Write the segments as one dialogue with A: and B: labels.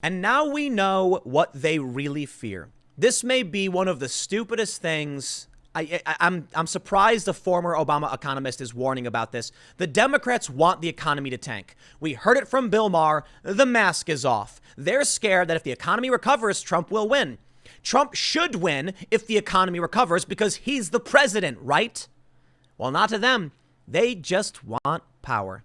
A: And now we know what they really fear. This may be one of the stupidest things. I'm surprised a former Obama economist is warning about this. The Democrats want the economy to tank. We heard it from Bill Maher. The mask is off. They're scared that if the economy recovers, Trump will win. Trump should win if the economy recovers because he's the president, right? Well, not to them. They just want power.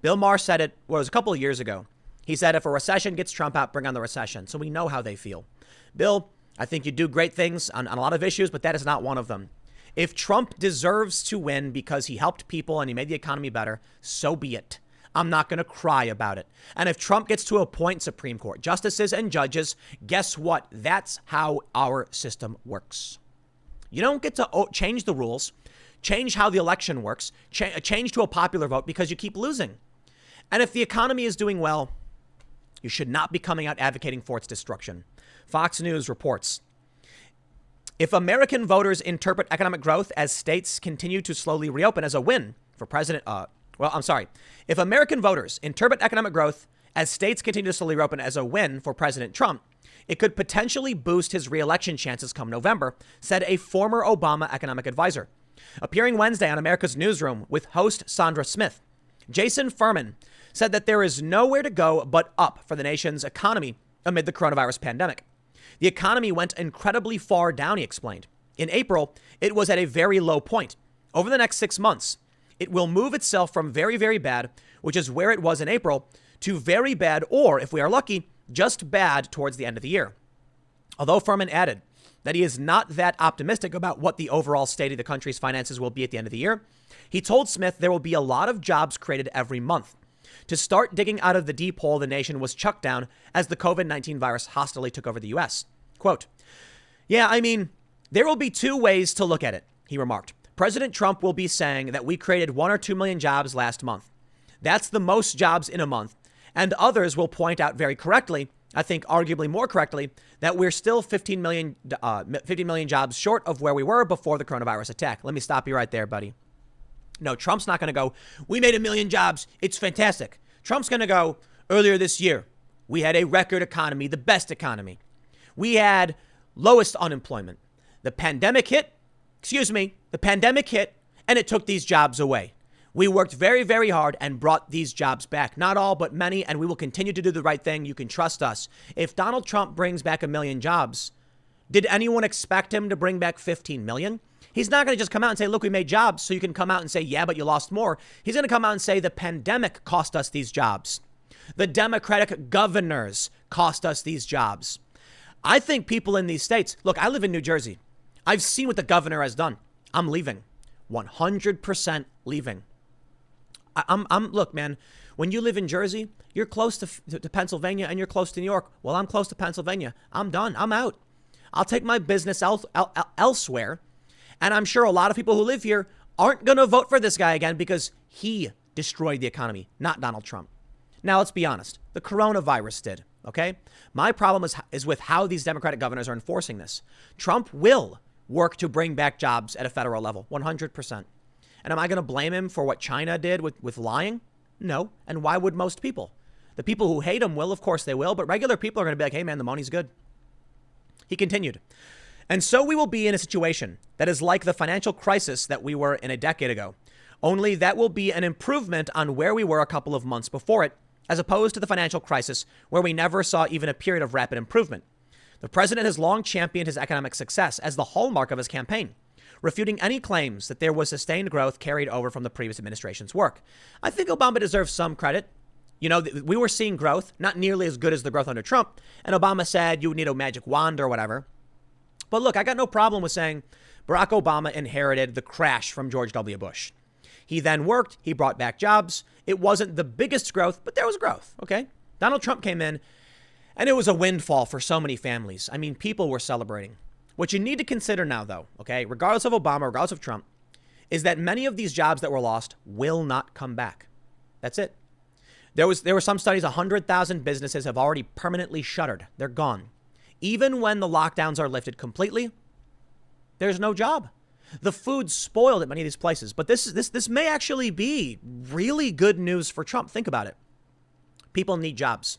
A: Bill Maher said it was a couple of years ago. He said, if a recession gets Trump out, bring on the recession. So we know how they feel. Bill, I think you do great things on a lot of issues, but that is not one of them. If Trump deserves to win because he helped people and he made the economy better, so be it. I'm not going to cry about it. And if Trump gets to appoint Supreme Court justices and judges, guess what? That's how our system works. You don't get to change the rules, change how the election works, change to a popular vote because you keep losing. And if the economy is doing well, you should not be coming out advocating for its destruction. Fox News reports, if American voters interpret economic growth as states continue to slowly reopen as a win for if American voters interpret economic growth as states continue to slowly reopen as a win for President Trump, it could potentially boost his re-election chances come November, said a former Obama economic advisor. Appearing Wednesday on America's Newsroom with host Sandra Smith, Jason Furman said that there is nowhere to go but up for the nation's economy amid the coronavirus pandemic. The economy went incredibly far down, he explained. In April, it was at a very low point. Over the next 6 months, it will move itself from very, very bad, which is where it was in April, to very bad, or if we are lucky, just bad towards the end of the year. Although Furman added that he is not that optimistic about what the overall state of the country's finances will be at the end of the year, he told Smith there will be a lot of jobs created every month to start digging out of the deep hole the nation was chucked down as the COVID-19 virus hostilely took over the U.S. Quote, yeah, I mean, there will be two ways to look at it, he remarked. President Trump will be saying that we created 1 or 2 million jobs last month. That's the most jobs in a month. And others will point out very correctly, I think arguably more correctly, that we're still 15 million jobs short of where we were before the coronavirus attack. Let me stop you right there, buddy. No, Trump's not going to go, we made 1 million jobs. It's fantastic. Trump's going to go, earlier this year, we had a record economy, the best economy. We had lowest unemployment. The pandemic hit, and it took these jobs away. We worked very, very hard and brought these jobs back. Not all, but many, and we will continue to do the right thing. You can trust us. If Donald Trump brings back 1 million jobs, did anyone expect him to bring back 15 million? He's not going to just come out and say, look, we made jobs, so you can come out and say, yeah, but you lost more. He's going to come out and say the pandemic cost us these jobs. The Democratic governors cost us these jobs. I think people in these states, look, I live in New Jersey. I've seen what the governor has done. I'm leaving. 100% leaving. Look, man, when you live in Jersey, you're close to Pennsylvania and you're close to New York. Well, I'm close to Pennsylvania. I'm done. I'm out. I'll take my business elsewhere. And I'm sure a lot of people who live here aren't going to vote for this guy again because he destroyed the economy, not Donald Trump. Now, let's be honest. The coronavirus did. OK, my problem is with how these Democratic governors are enforcing this. Trump will work to bring back jobs at a federal level, 100%. And am I going to blame him for what China did with lying? No. And why would most people? The people who hate him will, of course they will. But regular people are going to be like, hey, man, the money's good. He continued. And so we will be in a situation that is like the financial crisis that we were in a decade ago. Only that will be an improvement on where we were a couple of months before it, as opposed to the financial crisis where we never saw even a period of rapid improvement. The president has long championed his economic success as the hallmark of his campaign, refuting any claims that there was sustained growth carried over from the previous administration's work. I think Obama deserves some credit. You know, we were seeing growth, not nearly as good as the growth under Trump. And Obama said you would need a magic wand or whatever. But look, I got no problem with saying Barack Obama inherited the crash from George W. Bush. He then worked. He brought back jobs. It wasn't the biggest growth, but there was growth. OK, Donald Trump came in and it was a windfall for so many families. I mean, people were celebrating. What you need to consider now, though, OK, regardless of Obama, regardless of Trump, is that many of these jobs that were lost will not come back. That's it. There were some studies, 100,000 businesses have already permanently shuttered. They're gone. Even when the lockdowns are lifted completely, there's no job. The food's spoiled at many of these places. But this may actually be really good news for Trump. Think about it. People need jobs.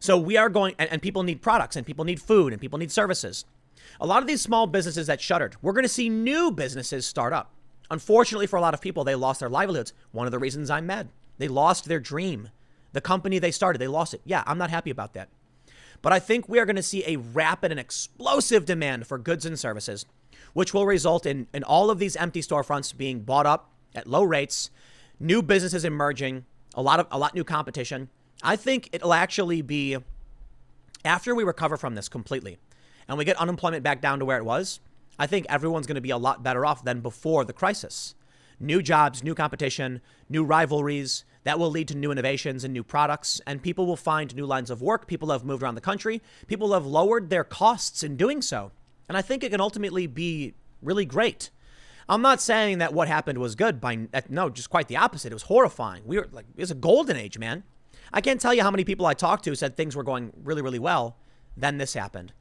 A: So we are going, and people need products, and people need food, and people need services. A lot of these small businesses that shuttered, we're going to see new businesses start up. Unfortunately, for a lot of people, they lost their livelihoods. One of the reasons I'm mad. They lost their dream. The company they started, they lost it. Yeah, I'm not happy about that. But I think we are going to see a rapid and explosive demand for goods and services, which will result in all of these empty storefronts being bought up at low rates, new businesses emerging, a lot new competition. I think it'll actually be, after we recover from this completely and we get unemployment back down to where it was, I think everyone's going to be a lot better off than before the crisis. New jobs, new competition, new rivalries, that will lead to new innovations and new products, and people will find new lines of work. People have moved around the country. People have lowered their costs in doing so. And I think it can ultimately be really great. I'm not saying that what happened was good. No, just quite the opposite. It was horrifying. It was a golden age, man. I can't tell you how many people I talked to said things were going really, really well. Then this happened.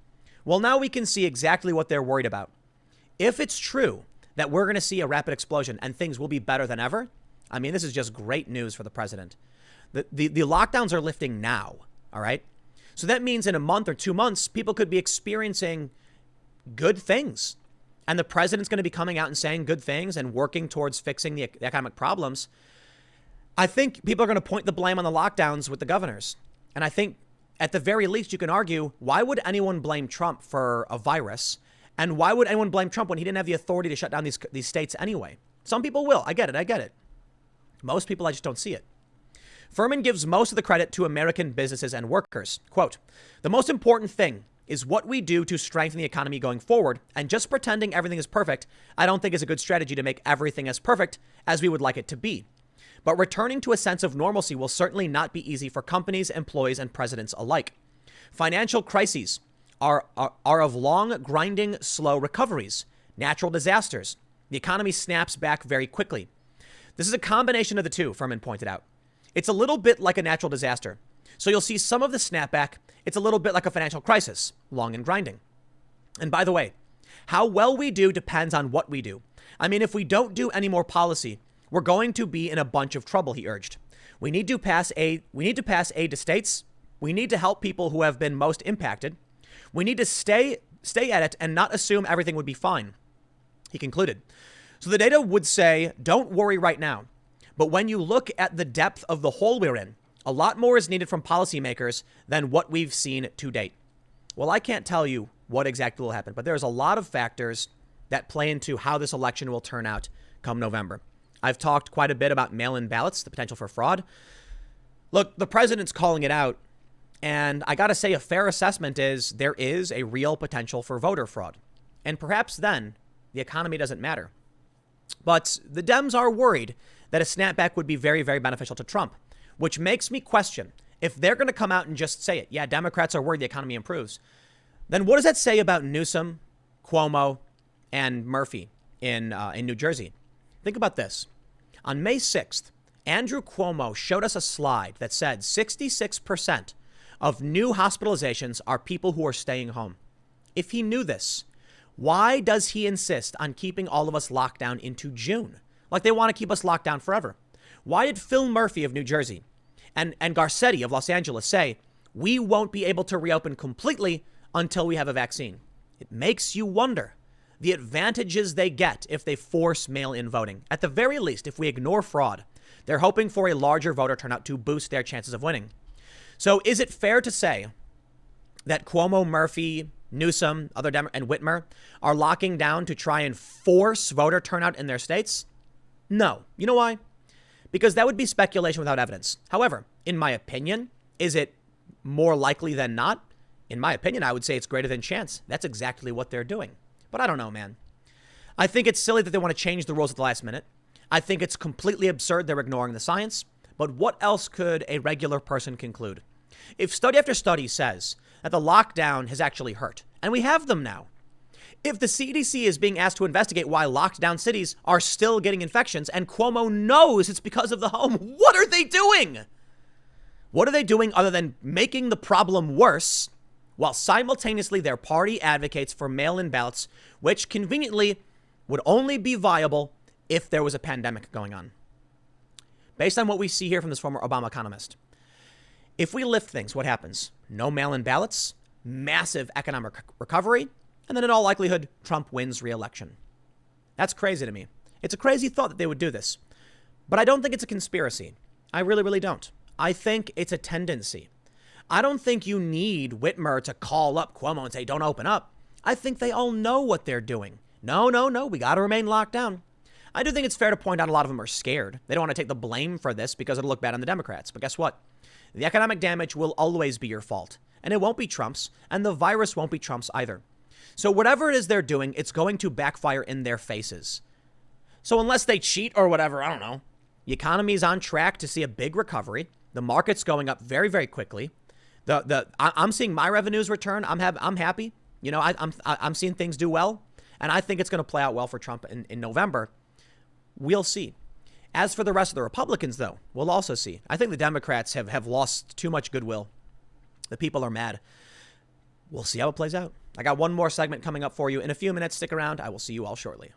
A: Well, now we can see exactly what they're worried about. If it's true that we're going to see a rapid explosion and things will be better than ever, I mean, this is just great news for the president. The lockdowns are lifting now, all right? So that means in a month or 2 months, people could be experiencing good things. And the president's going to be coming out and saying good things and working towards fixing the economic problems. I think people are going to point the blame on the lockdowns with the governors. And I think at the very least, you can argue, why would anyone blame Trump for a virus? And why would anyone blame Trump when he didn't have the authority to shut down these states anyway? Some people will. I get it. Most people, I just don't see it. Furman gives most of the credit to American businesses and workers. Quote, the most important thing is what we do to strengthen the economy going forward, and just pretending everything is perfect, I don't think is a good strategy to make everything as perfect as we would like it to be. But returning to a sense of normalcy will certainly not be easy for companies, employees, and presidents alike. Financial crises are of long, grinding, slow recoveries. Natural disasters. The economy snaps back very quickly. This is a combination of the two, Furman pointed out. It's a little bit like a natural disaster. So you'll see some of the snapback. It's a little bit like a financial crisis, long and grinding. And by the way, how well we do depends on what we do. I mean, if we don't do any more policy, we're going to be in a bunch of trouble, he urged. We need to pass aid to states. We need to help people who have been most impacted. We need to stay at it and not assume everything would be fine, he concluded. So the data would say, don't worry right now. But when you look at the depth of the hole we're in, a lot more is needed from policymakers than what we've seen to date. Well, I can't tell you what exactly will happen, but there's a lot of factors that play into how this election will turn out come November. I've talked quite a bit about mail-in ballots, the potential for fraud. Look, the president's calling it out, and I got to say a fair assessment is there is a real potential for voter fraud. And perhaps then the economy doesn't matter. But the Dems are worried that a snapback would be very, very beneficial to Trump, which makes me question if they're going to come out and just say it. Yeah, Democrats are worried the economy improves. Then what does that say about Newsom, Cuomo, and Murphy in New Jersey? Think about this. On May 6th, Andrew Cuomo showed us a slide that said 66% of new hospitalizations are people who are staying home. If he knew this, why does he insist on keeping all of us locked down into June? Like they want to keep us locked down forever. Why did Phil Murphy of New Jersey and Garcetti of Los Angeles say, we won't be able to reopen completely until we have a vaccine? It makes you wonder the advantages they get if they force mail-in voting. At the very least, if we ignore fraud, they're hoping for a larger voter turnout to boost their chances of winning. So is it fair to say that Cuomo, Murphy, Newsom, and Whitmer are locking down to try and force voter turnout in their states? No. You know why? Because that would be speculation without evidence. However, in my opinion, is it more likely than not? In my opinion, I would say it's greater than chance. That's exactly what they're doing. But I don't know, man. I think it's silly that they want to change the rules at the last minute. I think it's completely absurd they're ignoring the science. But what else could a regular person conclude? If study after study says that the lockdown has actually hurt, and we have them now, if the CDC is being asked to investigate why locked down cities are still getting infections and Cuomo knows it's because of the home, what are they doing? What are they doing other than making the problem worse while simultaneously their party advocates for mail-in ballots, which conveniently would only be viable if there was a pandemic going on? Based on what we see here from this former Obama economist, if we lift things, what happens? no mail-in ballots, massive economic recovery, and then in all likelihood, Trump wins re-election. That's crazy to me. It's a crazy thought that they would do this. But I don't think it's a conspiracy. I really, really don't. I think it's a tendency. I don't think you need Whitmer to call up Cuomo and say, don't open up. I think they all know what they're doing. No, we got to remain locked down. I do think it's fair to point out a lot of them are scared. They don't want to take the blame for this because it'll look bad on the Democrats. But guess what? The economic damage will always be your fault. And it won't be Trump's. And the virus won't be Trump's either. So whatever it is they're doing, it's going to backfire in their faces. So unless they cheat or whatever, I don't know. The economy is on track to see a big recovery. The market's going up very, very quickly. I'm seeing my revenues return. I'm happy. You know, I'm seeing things do well. And I think it's going to play out well for Trump in November. We'll see. As for the rest of the Republicans, though, we'll also see. I think the Democrats have lost too much goodwill. The people are mad. We'll see how it plays out. I got one more segment coming up for you in a few minutes. Stick around. I will see you all shortly.